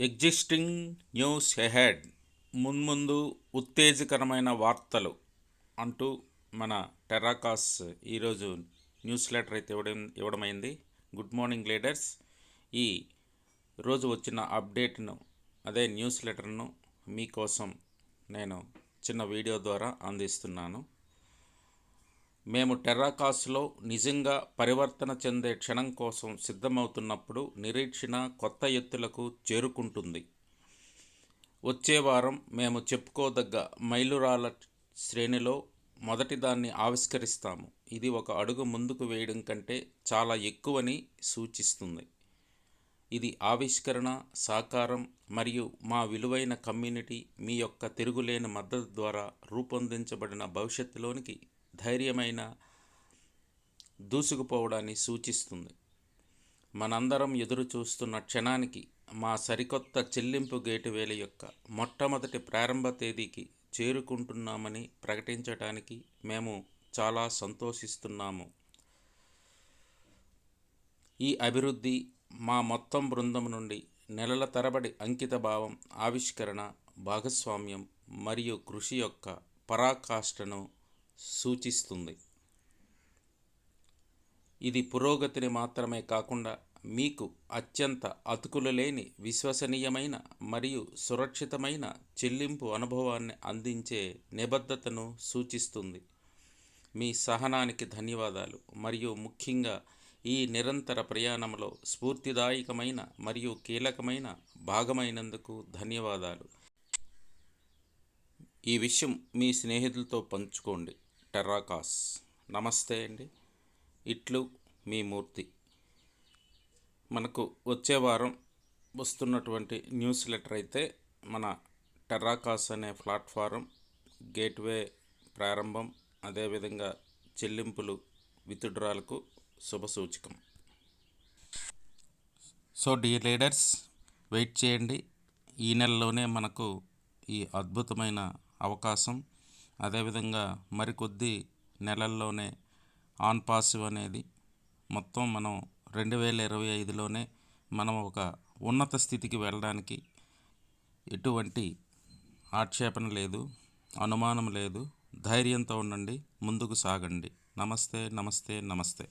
Existing news ahead మున్ముందు ఉత్తేజకరమైన వార్తలు అంటూ మన టెర్రాకాస్ ఈరోజు న్యూస్ లెటర్ అయితే ఇవ్వడమైంది. Good morning leaders. ఈ రోజు వచ్చిన అప్డేట్ను అదే న్యూస్ లెటర్ను మీకోసం నేను చిన్న వీడియో ద్వారా అందిస్తున్నాను. మేము టెర్రాకాస్లో నిజంగా పరివర్తన చెందే క్షణం కోసం సిద్ధమవుతున్నప్పుడు నిరీక్షణ కొత్త ఎత్తులకు చేరుకుంటుంది. వచ్చే వారం మేము చెప్పుకోదగ్గ మైలురాళ్ళ శ్రేణిలో మొదటిదాన్ని ఆవిష్కరిస్తాము. ఇది ఒక అడుగు ముందుకు వేయడం కంటే చాలా ఎక్కువని సూచిస్తుంది. ఇది ఆవిష్కరణ, సాకారం మరియు మా విలువైన కమ్యూనిటీ మీ యొక్క తిరుగులేని మద్దతు ద్వారా రూపొందించబడిన భవిష్యత్తులోనికి ధైర్యమైన దూసుకుపోవడాన్ని సూచిస్తుంది. మనందరం ఎదురు చూస్తున్న క్షణానికి, మా సరికొత్త చెల్లింపు గేటువేల యొక్క మొట్టమొదటి ప్రారంభ తేదీకి చేరుకుంటున్నామని ప్రకటించడానికి మేము చాలా సంతోషిస్తున్నాము. ఈ అభివృద్ధి మా మొత్తం బృందం నుండి నెలల తరబడి అంకిత భావం, ఆవిష్కరణ, భాగస్వామ్యం మరియు కృషి యొక్క పరాకాష్ఠను సూచిస్తుంది. ఇది పురోగతిని మాత్రమే కాకుండా మీకు అత్యంత అతుకులు లేని, విశ్వసనీయమైన మరియు సురక్షితమైన చెల్లింపు అనుభవాన్ని అందించే నిబద్ధతను సూచిస్తుంది. మీ సహనానికి ధన్యవాదాలు మరియు ముఖ్యంగా ఈ నిరంతర ప్రయాణంలో స్ఫూర్తిదాయకమైన మరియు కీలకమైన భాగమైనందుకు ధన్యవాదాలు. ఈ విషయం మీ స్నేహితులతో పంచుకోండి. టెర్రాకాస్. నమస్తే అండి. ఇట్లు మీ మూర్తి. మనకు వచ్చే వారం వస్తున్నటువంటి న్యూస్ లెటర్ అయితే మన టెర్రాకాస్ అనే ప్లాట్ఫారం గేట్వే ప్రారంభం, అదేవిధంగా చెల్లింపులు విత్డ్రాలకు శుభసూచకం. సో డియర్ లీడర్స్, వెయిట్ చేయండి. ఈ నెలలోనే మనకు ఈ అద్భుతమైన అవకాశం, అదేవిధంగా మరికొద్ది నెలల్లోనే ఆన్ పాసివ్ అనేది మొత్తం మనం 2025లోనే మనం ఒక ఉన్నత స్థితికి వెళ్ళడానికి ఎటువంటి ఆక్షేపణ లేదు, అనుమానం లేదు. ధైర్యంతో ఉండండి, ముందుకు సాగండి. నమస్తే, నమస్తే, నమస్తే.